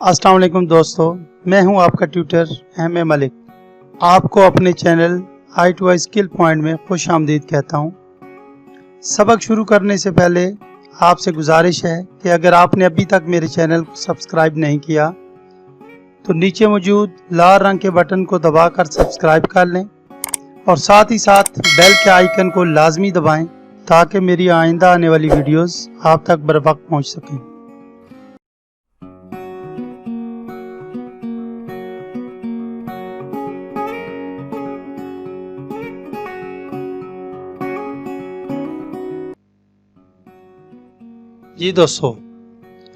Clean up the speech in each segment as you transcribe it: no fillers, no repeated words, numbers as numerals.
अस्सलाम वालेकुम दोस्तों, मैं हूं आपका ट्यूटर एम मलिक। आपको अपने चैनल i2i स्किल पॉइंट में खुश आमदीद कहता हूं। सबक शुरू करने से पहले आपसे गुजारिश है कि अगर आपने अभी तक मेरे चैनल को सब्सक्राइब नहीं किया तो नीचे मौजूद लाल रंग के बटन को दबाकर सब्सक्राइब कर लें और साथ ही साथ बेल के आइकन को लाजमी दबाएं ताकि मेरी आइंदा आने वाली वीडियोस आप तक बर वक्त पहुँच सकें। जी दोस्तों,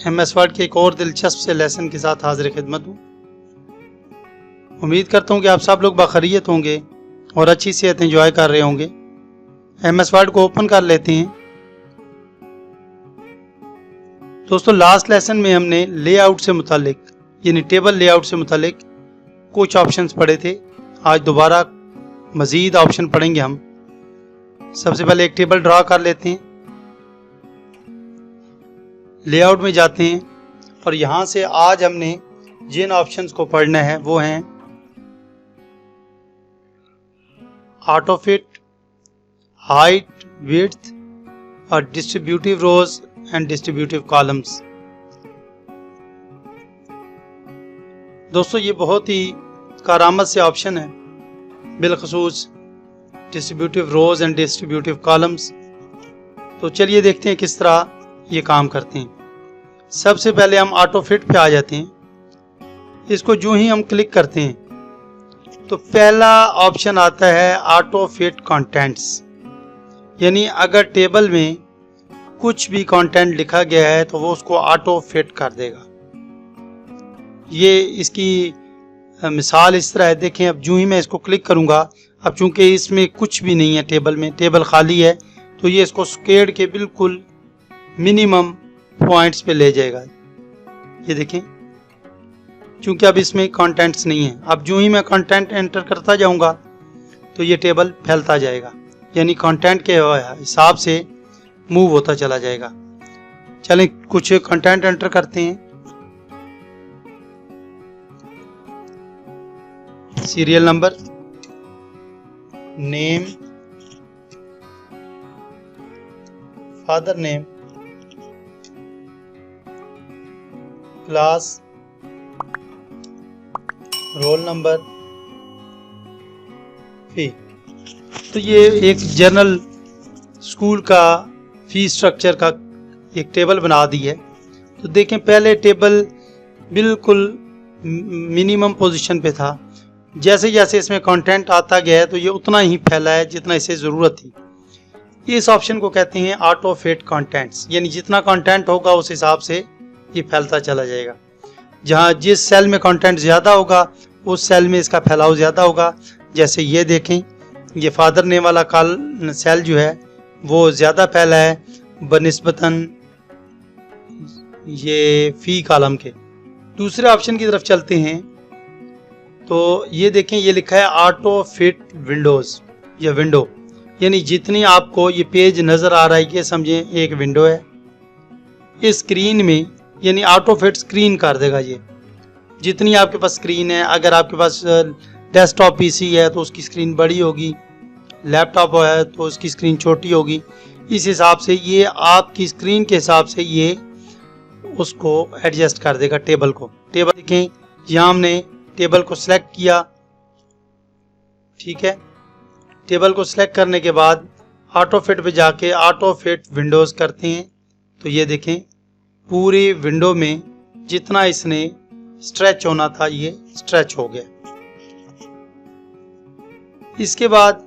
MS वर्ड के एक और दिलचस्प से लेसन के साथ हाजिर खिदमत हूँ। उम्मीद करता हूँ कि आप सब लोग बखैरियत होंगे और अच्छी सेहत एंजॉय कर रहे होंगे। MS वर्ड को ओपन कर लेते हैं। दोस्तों, लास्ट लेसन में हमने लेआउट से मुतालिक यानी टेबल लेआउट से मुतालिक कुछ ऑप्शंस पढ़े थे। आज दोबारा मज़ीद ऑप्शन पढ़ेंगे हम। सबसे पहले एक टेबल ड्रा कर लेते हैं, लेआउट में जाते हैं और यहाँ से आज हमने जिन ऑप्शंस को पढ़ना है वो हैं ऑटो फिट, हाइट, विड्थ और distributive rows and distributive columns. दोस्तों, ये बहुत ही कारामद से ऑप्शन है, बिलखसूस distributive rows and distributive columns. तो चलिए देखते हैं किस तरह ये काम करते हैं। सबसे पहले हम ऑटो फिट पे आ जाते हैं। इसको जो ही हम क्लिक करते हैं तो पहला ऑप्शन आता है ऑटो फिट कंटेंट्स, यानी अगर टेबल में कुछ भी कंटेंट लिखा गया है तो वो उसको ऑटो फिट कर देगा। ये इसकी मिसाल इस तरह है, देखें। अब जो ही मैं इसको क्लिक करूंगा, अब चूंकि इसमें कुछ भी नहीं है, टेबल में टेबल खाली है, तो ये इसको स्केड के बिल्कुल मिनिमम पॉइंट्स पे ले जाएगा। ये देखें, क्योंकि अब इसमें कंटेंट्स नहीं है। अब जो ही मैं कंटेंट एंटर करता जाऊंगा तो ये टेबल फैलता जाएगा, यानी कंटेंट के हिसाब से मूव होता चला जाएगा। चलें कुछ कंटेंट एंटर करते हैं। Serial number, name, father name, class, roll number, fee. तो ये एक जनरल स्कूल का फी स्ट्रक्चर का एक टेबल बना दी है। तो देखें, पहले टेबल बिल्कुल मिनिमम पोजीशन पे था। जैसे जैसे इसमें कंटेंट आता गया है तो ये उतना ही फैला है जितना इसे ज़रूरत थी। इस ऑप्शन को कहते हैं ऑटो फिट कंटेंट्स, यानी जितना कंटेंट होगा उस हिसाब से ये फैलता चला जाएगा। जहाँ जिस सेल में कंटेंट ज़्यादा होगा उस सेल में इसका फैलाव ज़्यादा होगा। जैसे ये देखें, ये फादर नेम वाला सेल जो है वो ज़्यादा फैला है बनिस्बतन ये फी कॉलम के। दूसरे ऑप्शन की तरफ चलते हैं तो ये देखें, ये लिखा है ऑटो फिट विंडोज़ या विंडो, यानी जितनी आपको ये पेज नज़र आ रहा है ये समझें एक विंडो है। इस स्क्रीन में यानी ऑटो फिट स्क्रीन कर देगा ये, जितनी आपके पास स्क्रीन है। अगर आपके पास डेस्कटॉप PC है तो उसकी स्क्रीन बड़ी होगी, लैपटॉप है तो उसकी स्क्रीन छोटी होगी। इस हिसाब से ये आपकी स्क्रीन के हिसाब से ये उसको एडजस्ट कर देगा टेबल को। टेबल देखें, यहाँ हमने टेबल को सिलेक्ट किया, ठीक है। टेबल को सिलेक्ट करने के बाद ऑटो फिट पे जाके ऑटो फिट विंडोज़ करते हैं तो ये देखें पूरी विंडो में जितना इसने स्ट्रेच होना था ये स्ट्रेच हो गया। इसके बाद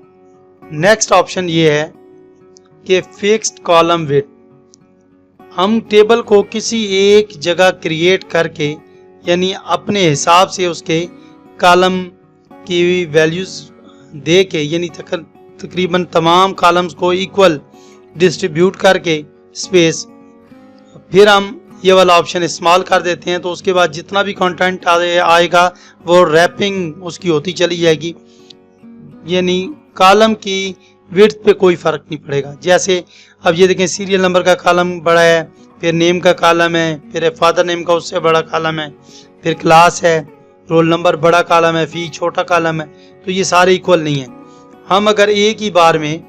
नेक्स्ट ऑप्शन ये है कि फिक्स्ड कॉलम विड्थ। हम टेबल को किसी एक जगह क्रिएट करके यानी अपने हिसाब से उसके कॉलम की वैल्यूज दे के, यानी तकरीबन तमाम कॉलम्स को इक्वल डिस्ट्रीब्यूट करके स्पेस, फिर हम ये वाला ऑप्शन इस्तेमाल कर देते हैं। तो उसके बाद जितना भी कंटेंट आएगा वो रैपिंग उसकी होती चली जाएगी, यानी कॉलम की विड्थ पे कोई फ़र्क नहीं पड़ेगा। जैसे अब ये देखें, सीरियल नंबर का कॉलम बड़ा है, फिर नेम का कॉलम है, फिर फादर नेम का उससे बड़ा कॉलम है, फिर क्लास है, रोल नंबर बड़ा कॉलम है, फी छोटा कॉलम है। तो ये सारे इक्वल नहीं है। हम अगर एक ही बार में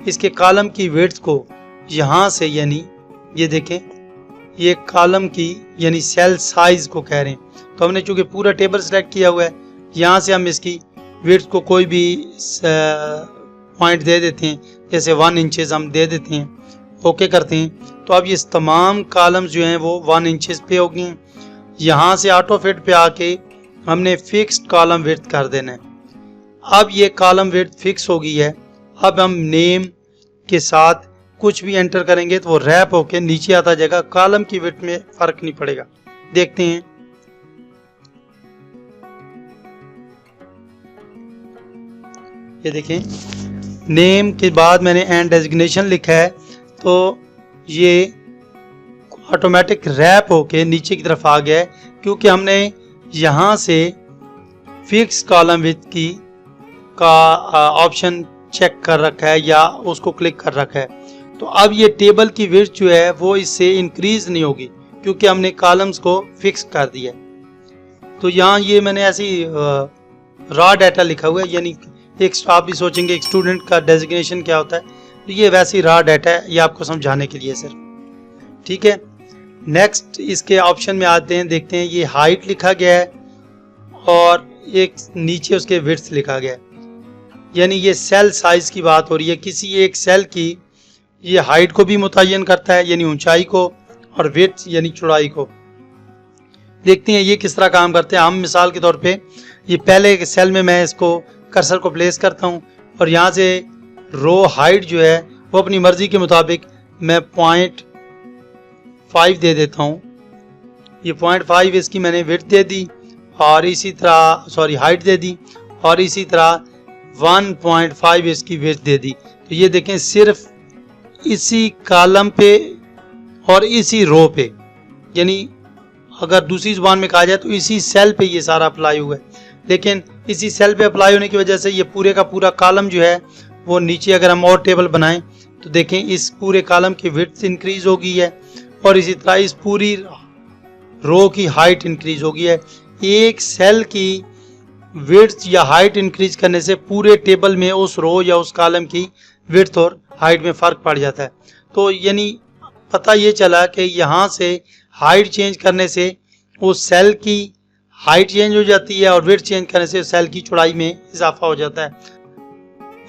इसके कॉलम की विड्थ को यहाँ से, यानी ये देखें, ये कॉलम की यानी सेल साइज को कह रहे हैं, तो हमने चूंकि पूरा टेबल सेलेक्ट किया हुआ है, यहाँ से हम इसकी विड्थ को कोई भी पॉइंट दे देते हैं, जैसे 1 इंचेस हम दे देते हैं, ओके करते हैं। तो अब ये तमाम कॉलम्स जो हैं वो 1 इंचेस पे हो गए हैं। यहाँ से ऑटो फिट पे आके हमने फिक्स्ड कॉलम विड्थ कर देना है। अब ये कॉलम विड्थ फिक्स हो गई है। अब हम नेम के साथ कुछ भी एंटर करेंगे तो वो रैप होके नीचे आता जाएगा, कॉलम की विड्थ में फर्क नहीं पड़ेगा। देखते हैं, ये देखें, नेम के बाद मैंने एंड डेजिग्नेशन लिखा है, तो ये ऑटोमेटिक रैप होके नीचे की तरफ आ गया है, क्योंकि हमने यहाँ से फिक्स कॉलम विड्थ की का ऑप्शन चेक कर रखा है या उसको क्लिक कर रखा है। तो अब ये टेबल की विड्थ जो है वो इससे इंक्रीज नहीं होगी, क्योंकि हमने कॉलम्स को फिक्स कर दिया है। तो यहाँ ये मैंने ऐसी रॉ डाटा लिखा हुआ है, यानी एक आप भी सोचेंगे एक स्टूडेंट का डेजिग्नेशन क्या होता है, तो ये वैसी रॉ डाटा है, ये आपको समझाने के लिए सर। ठीक है, नेक्स्ट इसके ऑप्शन में आते हैं, देखते हैं। ये हाइट लिखा गया है और एक नीचे उसके विड्थ लिखा गया है, यानी ये सेल साइज की बात हो रही है। किसी एक सेल की ये हाइट को भी मुतय्यन करता है, यानी ऊंचाई को, और विड्थ यानी चौड़ाई को। देखते हैं ये किस तरह काम करते हैं। हम मिसाल के तौर पे ये पहले सेल में मैं इसको कर्सर को प्लेस करता हूँ और यहाँ से रो हाइट जो है वो अपनी मर्जी के मुताबिक मैं 0.5 दे देता हूँ। ये 0.5 इसकी मैंने विड्थ दे दी, और इसी तरह हाइट दे दी, और इसी तरह 1.5 इसकी विड्थ दे दी। तो ये देखें, सिर्फ इसी कॉलम पे और इसी रो पे, यानी अगर दूसरी जुबान में कहा जाए तो इसी सेल पे ये सारा अप्लाई हुआ है, लेकिन इसी सेल पे अप्लाई होने की वजह से ये पूरे का पूरा कॉलम जो है वो नीचे, अगर हम और टेबल बनाएं तो देखें इस पूरे कॉलम की विड्थ इंक्रीज हो गई है, और इसी तरह इस पूरी रो की हाइट इंक्रीज हो गई है। एक सेल की विड्थ या हाइट इंक्रीज करने से पूरे टेबल में उस रो या उस कॉलम की विड्थ और हाइट में फ़र्क पड़ जाता है। तो यानी पता ये चला कि यहाँ से हाइट चेंज करने से उस सेल की हाइट चेंज हो जाती है, और विड्थ चेंज करने से सेल की चौड़ाई में इजाफा हो जाता है।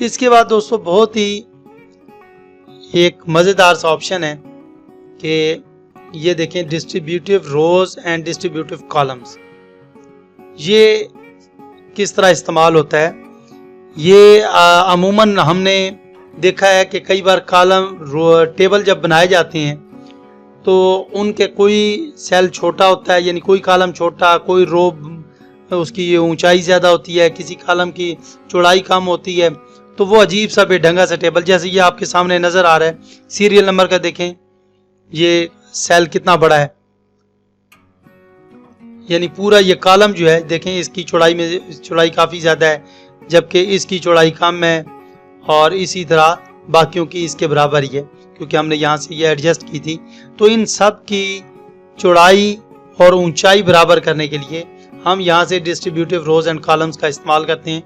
इसके बाद दोस्तों बहुत ही एक मज़ेदार सा ऑप्शन है कि ये देखें, distributive rows and distributive columns. ये किस तरह इस्तेमाल होता है? ये अमूमन हमने देखा है कि कई बार कॉलम टेबल जब बनाए जाते हैं तो उनके कोई सेल छोटा होता है, यानी कोई कॉलम छोटा, कोई रो उसकी ऊंचाई ज़्यादा होती है, किसी कॉलम की चौड़ाई कम होती है, तो वो अजीब सा बेढंगा सा टेबल, जैसे ये आपके सामने नज़र आ रहा है, सीरियल नंबर का देखें, ये सेल कितना बड़ा है, यानी पूरा ये कॉलम जो है देखें, इसकी चौड़ाई काफ़ी ज़्यादा है, जबकि इसकी चौड़ाई कम है, और इसी तरह बाकियों की इसके बराबर ही है, क्योंकि हमने यहाँ से ये एडजस्ट की थी। तो इन सब की चौड़ाई और ऊंचाई बराबर करने के लिए हम यहाँ से डिस्ट्रीब्यूटिव रोज एंड कॉलम्स का इस्तेमाल करते हैं।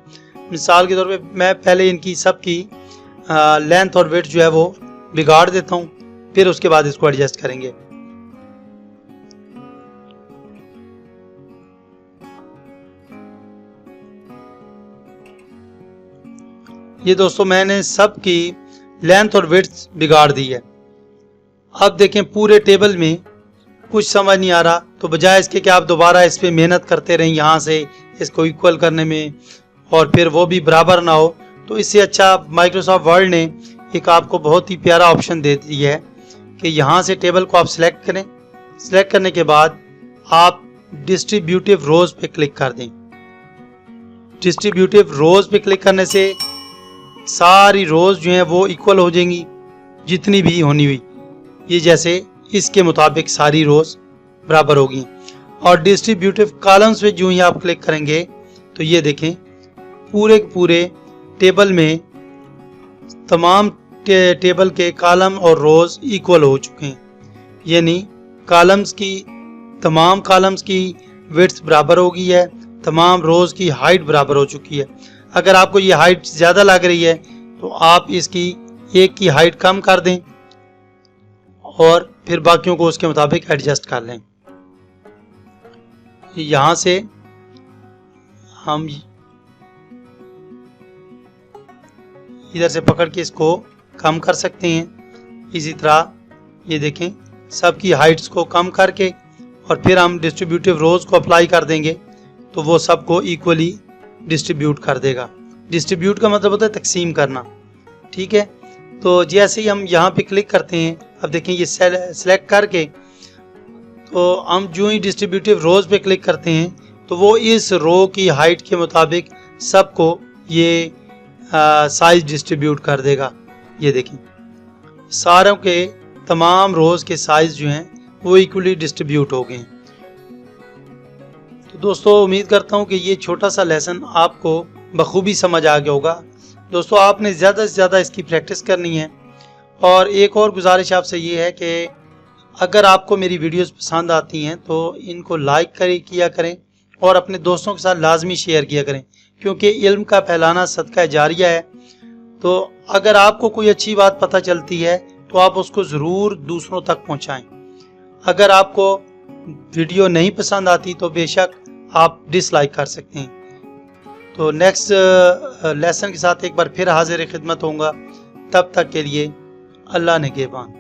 मिसाल के तौर पे मैं पहले इनकी सब की लेंथ और विड्थ जो है वो बिगाड़ देता हूँ, फिर उसके बाद इसको एडजस्ट करेंगे। ये दोस्तों मैंने सब की लेंथ और विड्थ बिगाड़ दी है। अब देखें पूरे टेबल में कुछ समझ नहीं आ रहा, तो बजाय इसके कि आप दोबारा इस पर मेहनत करते रहें यहाँ से इसको इक्वल करने में, और फिर वो भी बराबर ना हो, तो इससे अच्छा माइक्रोसॉफ्ट वर्ड ने एक आपको बहुत ही प्यारा ऑप्शन दे दिया है कि यहाँ से टेबल को आप सिलेक्ट करें। सिलेक्ट करने के बाद आप डिस्ट्रीब्यूटिव रोज पे क्लिक कर दें। डिस्ट्रीब्यूटिव रोज पे क्लिक करने से सारी रोज जो हैं वो इक्वल हो जाएंगी, जितनी भी होनी हुई, ये जैसे इसके मुताबिक सारी रोज बराबर होगी। और डिस्ट्रीब्यूटिव कॉलम्स पे जो ही आप क्लिक करेंगे तो ये देखें पूरे टेबल में तमाम टेबल के कॉलम और रोज इक्वल हो चुके हैं। यानी कॉलम्स की तमाम कॉलम्स की विड्थ बराबर हो गई है, तमाम रोज की हाइट बराबर हो चुकी है। अगर आपको ये हाइट ज़्यादा लग रही है तो आप इसकी एक की हाइट कम कर दें और फिर बाकियों को उसके मुताबिक एडजस्ट कर लें। यहाँ से हम इधर से पकड़ के इसको कम कर सकते हैं। इसी तरह ये देखें, सबकी हाइट्स को कम करके और फिर हम डिस्ट्रीब्यूटिव रोज को अप्लाई कर देंगे तो वो सबको इक्वली डिस्ट्रीब्यूट कर देगा। डिस्ट्रीब्यूट का मतलब होता है तकसीम करना, ठीक है। तो जैसे ही हम यहाँ पे क्लिक करते हैं, अब देखें ये सेलेक्ट करके, तो हम जो ही डिस्ट्रीब्यूटिव रोज पे क्लिक करते हैं तो वो इस रो की हाइट के मुताबिक सबको ये साइज डिस्ट्रीब्यूट कर देगा। ये देखें, सारों के तमाम रोज के साइज जो हैं वो इक्वली डिस्ट्रीब्यूट हो गए। तो दोस्तों उम्मीद करता हूँ कि ये छोटा सा लेसन आपको बखूबी समझ आ गया होगा। दोस्तों आपने ज़्यादा से ज़्यादा इसकी प्रैक्टिस करनी है। और एक और गुजारिश आपसे ये है कि अगर आपको मेरी वीडियोस पसंद आती हैं तो इनको लाइक किया करें और अपने दोस्तों के साथ लाजमी शेयर किया करें, क्योंकि इल्म का फैलाना सदका जारिया है। तो अगर आपको कोई अच्छी बात पता चलती है तो आप उसको ज़रूर दूसरों तक पहुँचाएँ। अगर आपको वीडियो नहीं पसंद आती तो बेशक आप डिसलाइक कर सकते हैं। तो नेक्स्ट लेसन के साथ एक बार फिर हाजिर खिदमत होऊंगा। तब तक के लिए अल्लाह निगहबान।